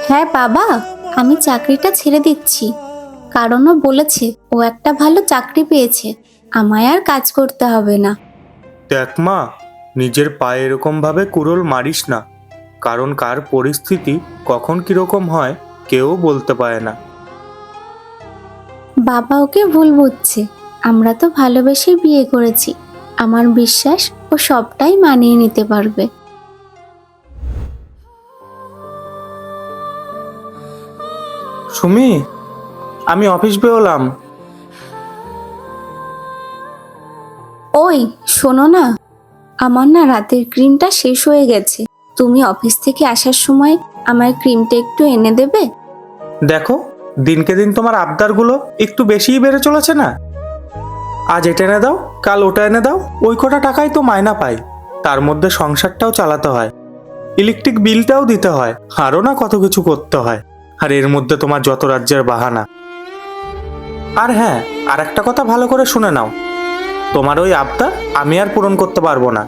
হ্যাঁ বাবা, আমি চাকরিটা ছেড়ে দিচ্ছি। কারণ ও বলেছে ও একটা ভালো চাকরি পেয়েছে, আমায় আর কাজ করতে হবে না। দেখ মা, নিজের পায়ে এরকম ভাবে কুড়োল মারিস না, কারণ কার পরিস্থিতি কখন কিরকম হয় কেউ বলতে পারে না। বাবা ওকে ভুল বুঝছে, আমরা তো ভালোবেসে বিয়ে করেছি। আমার বিশ্বাস ও সবটাই মানিয়ে নিতে পারবে। সুমি, আমি অফিস বেরোলাম। ওই শোনো না, আমার না রাতের ক্রিমটা শেষ হয়ে গেছে। তুমি অফিস থেকে আসার সময় আমার ক্রিমটা একটু এনে দেবে? দেখো, দিনকে দিন তোমার আবদারগুলো একটু বেশিই বেড়ে চলেছে না? আজ এটা এনে দাও, কাল ওটা এনে দাও। ওই কটা টাকাই তো মাইনা পাই, তার মধ্যে সংসারটাও চালাতে হয়, ইলেকট্রিক বিলটাও দিতে হয়, আরও না কত কিছু করতে হয়। আর এর মধ্যে তোমার যত রাজ্যের বাহানা। আর হ্যাঁ, আর একটা কথা ভালো করে শুনে নাও, তোমার ওই আবদার আমি আর পূরণ করতে পারবো না।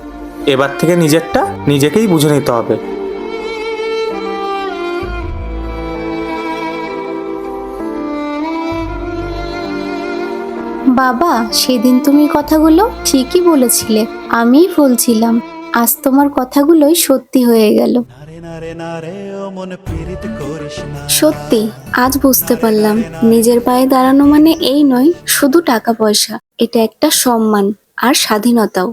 এবার থেকে নিজেরটা নিজেকেই বুঝে নিতে হবে। বাবা, সেদিন তুমি কথাগুলো ঠিকই বলেছিলে, আমিই ভুল ছিলাম। আজ তোমার কথাগুলোই সত্যি হয়ে গেল। সত্যি, আজ বুঝতে পারলাম নিজের পায়ে দাঁড়ানো মানে এই নয় শুধু টাকা পয়সা, এটা একটা সম্মান আর স্বাধীনতাও।